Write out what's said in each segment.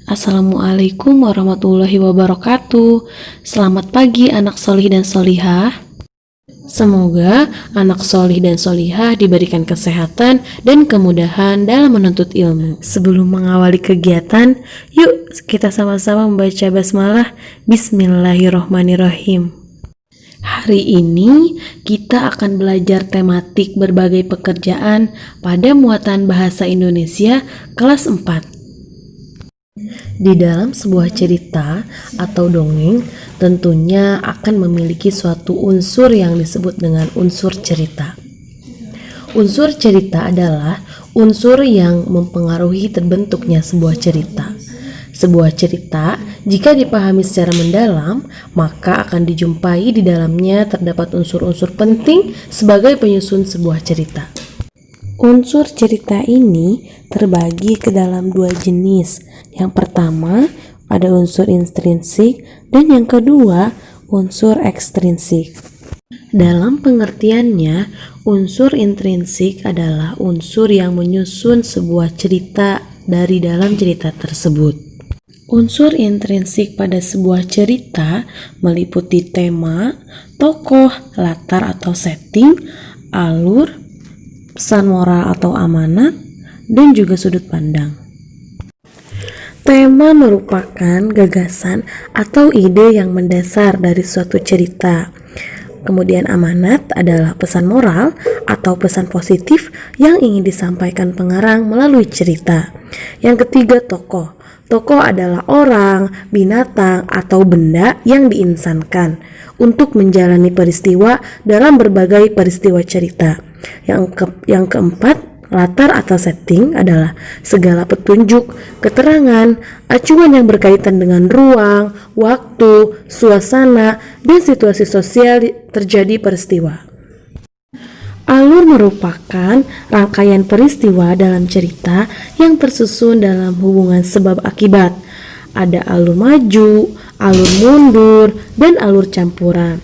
Assalamualaikum warahmatullahi wabarakatuh. Selamat pagi anak solih dan solihah. Semoga anak solih dan solihah diberikan kesehatan dan kemudahan dalam menuntut ilmu. Sebelum mengawali kegiatan, yuk kita sama-sama membaca basmalah. Bismillahirrohmanirrohim. Hari ini kita akan belajar tematik berbagai pekerjaan pada muatan bahasa Indonesia kelas 4. Di dalam sebuah cerita atau dongeng tentunya akan memiliki suatu unsur yang disebut dengan unsur cerita. Unsur cerita adalah unsur yang mempengaruhi terbentuknya sebuah cerita. Sebuah cerita, jika dipahami secara mendalam, maka akan dijumpai di dalamnya terdapat unsur-unsur penting sebagai penyusun sebuah cerita. Unsur cerita ini terbagi ke dalam dua jenis. Yang pertama ada unsur intrinsik dan yang kedua unsur ekstrinsik. Dalam pengertiannya, unsur intrinsik adalah unsur yang menyusun sebuah cerita dari dalam cerita tersebut. Unsur intrinsik pada sebuah cerita meliputi tema, tokoh, latar atau setting, alur, pesan moral atau amanat, dan juga sudut pandang. Tema merupakan gagasan atau ide yang mendasar dari suatu cerita. Kemudian amanat adalah pesan moral atau pesan positif yang ingin disampaikan pengarang melalui cerita. Yang ketiga tokoh. Tokoh adalah orang, binatang, atau benda yang diinsankan untuk menjalani peristiwa dalam berbagai peristiwa cerita. Yang keempat, latar atau setting adalah segala petunjuk, keterangan, acuan yang berkaitan dengan ruang, waktu, suasana, dan situasi sosial terjadi peristiwa. Alur merupakan rangkaian peristiwa dalam cerita yang tersusun dalam hubungan sebab akibat. Ada alur maju, alur mundur, dan alur campuran.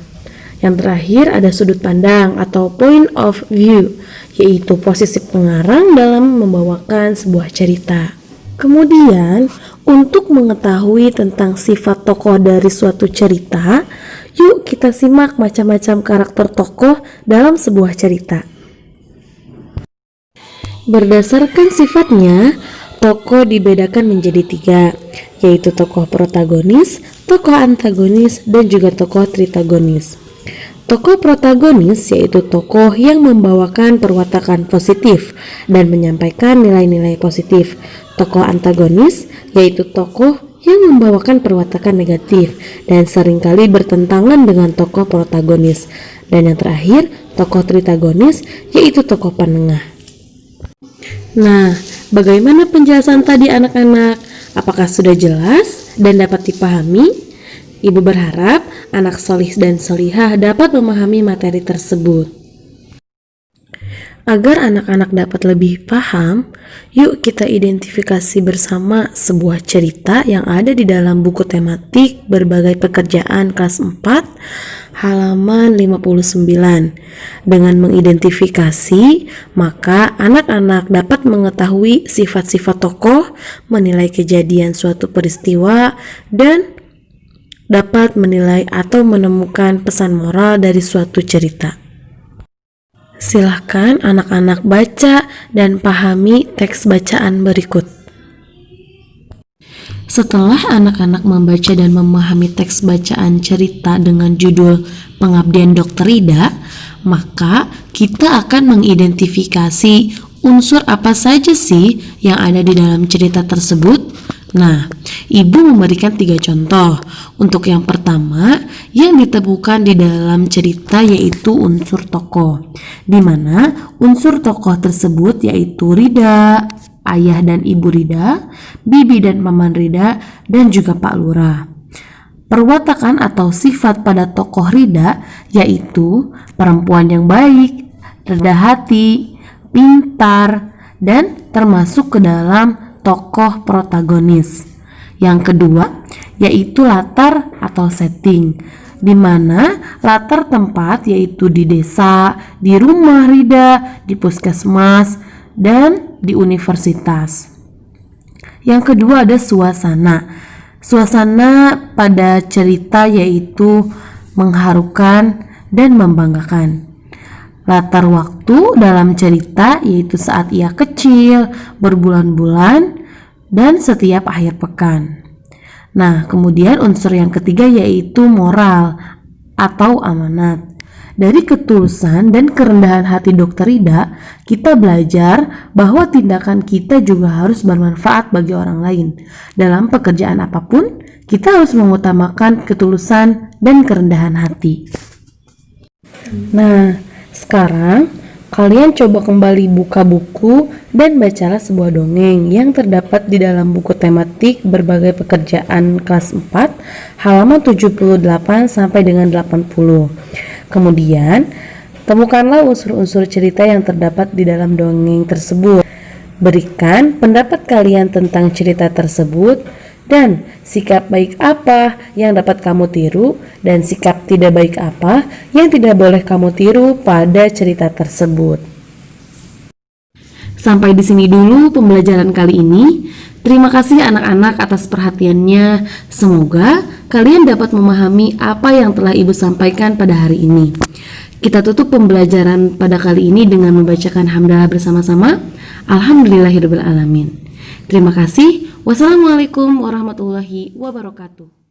Yang terakhir ada sudut pandang atau point of view, yaitu posisi pengarang dalam membawakan sebuah cerita. Kemudian, untuk mengetahui tentang sifat tokoh dari suatu cerita, yuk kita simak macam-macam karakter tokoh dalam sebuah cerita. Berdasarkan sifatnya, tokoh dibedakan menjadi 3, yaitu tokoh protagonis, tokoh antagonis, dan juga tokoh tritagonis. Tokoh protagonis yaitu tokoh yang membawakan perwatakan positif dan menyampaikan nilai-nilai positif. Tokoh antagonis yaitu tokoh yang membawakan perwatakan negatif dan seringkali bertentangan dengan tokoh protagonis. Dan yang terakhir, tokoh tritagonis yaitu tokoh penengah. Nah, bagaimana penjelasan tadi anak-anak? Apakah sudah jelas dan dapat dipahami? Ibu berharap anak solih dan solihah dapat memahami materi tersebut. Agar anak-anak dapat lebih paham, yuk kita identifikasi bersama sebuah cerita yang ada di dalam buku tematik berbagai pekerjaan kelas 4 halaman 59. Dengan mengidentifikasi, maka anak-anak dapat mengetahui sifat-sifat tokoh, menilai kejadian suatu peristiwa, dan dapat menilai atau menemukan pesan moral dari suatu cerita. Silahkan anak-anak baca dan pahami teks bacaan berikut. Setelah anak-anak membaca dan memahami teks bacaan cerita dengan judul Pengabdian Dr. Ida, maka kita akan mengidentifikasi unsur apa saja sih yang ada di dalam cerita tersebut. Nah, Ibu memberikan 3 contoh. Untuk yang pertama, yang ditemukan di dalam cerita yaitu unsur tokoh, di mana unsur tokoh tersebut yaitu Rida, ayah dan ibu Rida, bibi dan paman Rida, dan juga Pak Lurah. Perwatakan atau sifat pada tokoh Rida yaitu perempuan yang baik, rendah hati, pintar, dan termasuk ke dalam tokoh protagonis. Yang kedua yaitu latar atau setting, di mana latar tempat yaitu di desa, di rumah Rida, di puskesmas, dan di universitas. Yang kedua ada suasana. Suasana pada cerita yaitu mengharukan dan membanggakan. Latar waktu dalam cerita yaitu saat ia kecil, berbulan-bulan, dan setiap akhir pekan. Nah, kemudian unsur yang ketiga yaitu moral atau amanat. Dari ketulusan dan kerendahan hati Dr. Ida, kita belajar bahwa tindakan kita juga harus bermanfaat bagi orang lain. Dalam pekerjaan apapun, kita harus mengutamakan ketulusan dan kerendahan hati. Nah, sekarang kalian coba kembali buka buku dan bacalah sebuah dongeng yang terdapat di dalam buku tematik berbagai pekerjaan kelas 4 halaman 78 sampai dengan 80. Kemudian, temukanlah unsur-unsur cerita yang terdapat di dalam dongeng tersebut. Berikan pendapat kalian tentang cerita tersebut dan sikap baik apa yang dapat kamu tiru dan sikap tidak baik apa yang tidak boleh kamu tiru pada cerita tersebut. Sampai di sini dulu pembelajaran kali ini. Terima kasih anak-anak atas perhatiannya. Semoga kalian dapat memahami apa yang telah Ibu sampaikan pada hari ini. Kita tutup pembelajaran pada kali ini dengan membacakan hamdalah bersama-sama. Alhamdulillahirrabbilalamin. Terima kasih. Wassalamualaikum warahmatullahi wabarakatuh.